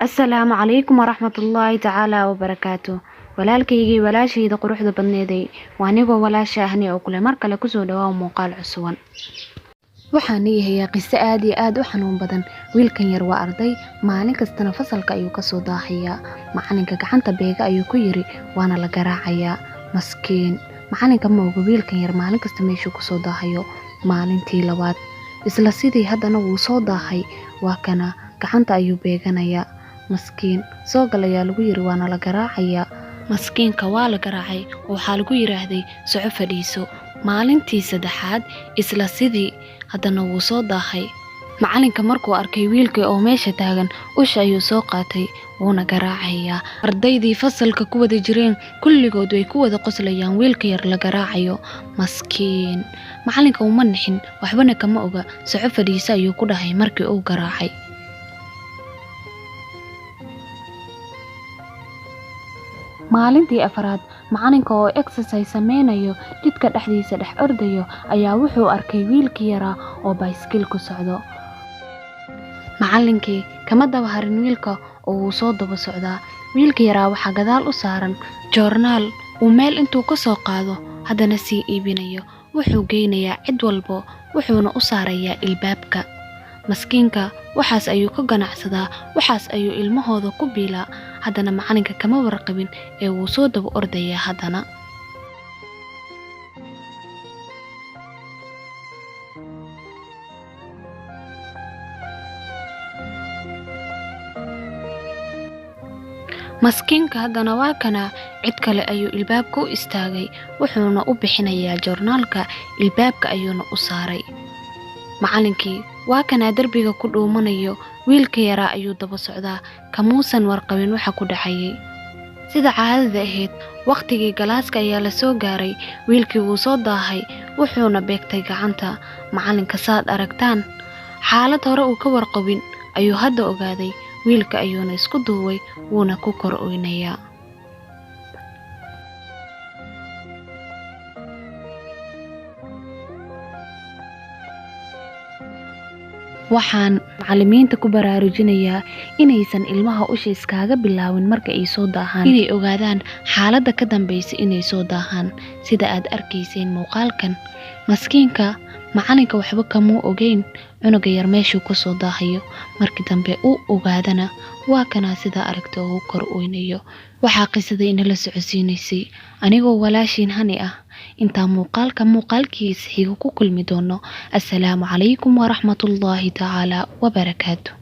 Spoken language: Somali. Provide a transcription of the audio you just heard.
Assalaamu calaykum waraxmatullaahi tacaala wabarakaatu. Walaalkaygii walaashayda quruxda badneeday waa anigoo walaasha ahni oo kule mar kale kusoo dhawaa muuqaal cusuban. Waxaan leeyahay qiso aad iyo aad u xanuun badan. Wiilkan yar waa arday, maalin kastana fasalka ayuu ka soo daahayaa. Macalinka gacanta beega ayuu ku yiri waana la garaacayaa. Maskiin, macalinka ma oga wiilkan yar maalin kasta meeshuu ku soo daahayo. Maalintii labaad isla sidii haddana wuu soo daahay, waa kana gacanta ayuu beeganayaa. Maskiin, soo gal ayaa lagu yiri waana la garaacayaa. Maskiinka waa la garaacay, waxaa lagu yiraahday soco fadhiiso. Maalintii saddexaad isla sidii haddana wuu soo daahay. Macalinka markuu arkay wiilka oo meesha taagan, usha ayuu soo qaatay wuuna garaacayaa. Ardaydii fasalka ku wada jireen kulligood way ku wada qoslayaan wiilka yar la garaacayo. Maskiin, macalinka uma nixin, waxbana kama oga. Soco fadhiiso ayuu ku dhahay markii uu garaacay. Maalintii afraad macalinka oo exercise sameynayo jidka dhexdiisa dhex ordayo ayaa wuxuu arkay wiilkii yaraa oo bicycle ku socdo. Macalinkii kama daba harin wiilka oo uu soo daba socdaa. Wiilkii yaraa waxaa gadaal u saaran joornaal uu meel intuu ka soo qaado haddana sii iibinayo. Wuxuu geynayaa cid walbo, wuxuuna u saarayaa ilbaabka. Maskiinka waxaas ayuu ka ganacsadaa, waxaas ayuu ilmahooda ku biilaa. Haddana macalinka kama warqabin ee wuu soo daba ordayaa haddana. Maskiinka haddana waa kana cid kale ayuu ilbaabka u istaagay, wuxuuna u bixinayaa joornaalka, ilbaabka ayuuna u saaray. Macalinkii waa kana darbiga ku dhuumanayo, wiilka yaraa ayuu daba socdaa, kamuusan warqabin waxa ku dhacayay. Sida caadada ahayd, waqtigii galaaska ayaa la soo gaaray. Wiilkii wuu soo daahay, wuxuuna beegtay gacanta. Macalinka saad aragtaan, xaalad hore uu ka warqabin ayuu hadda ogaaday. Wiilka ayuuna isku duubay, wuuna ku kor oynayaa. Waxaan macallimiinta ku baraarujinayaa inaysan ilmaha usha iskaaga bilaawin marka ay soo daahaan, inay ogaadaan xaaladda ka dambaysa inay soo daahaan. Sida aad arkayseen muuqaalkan, maskiinka macalinka waxba kama ogeyn cunuga yar meeshuu ku soo daahayo. Markii dambe uu ogaadana waa kana sida aragto ugu kor oynayo. Waxaa qisada inala socodsiinaysay anigoo walaashiin hani ah. intaa muuqaalkiisa xiga ku kulmi doono. Assalaamu calaykum waraxmatullaahi tacaala wabarakaatu.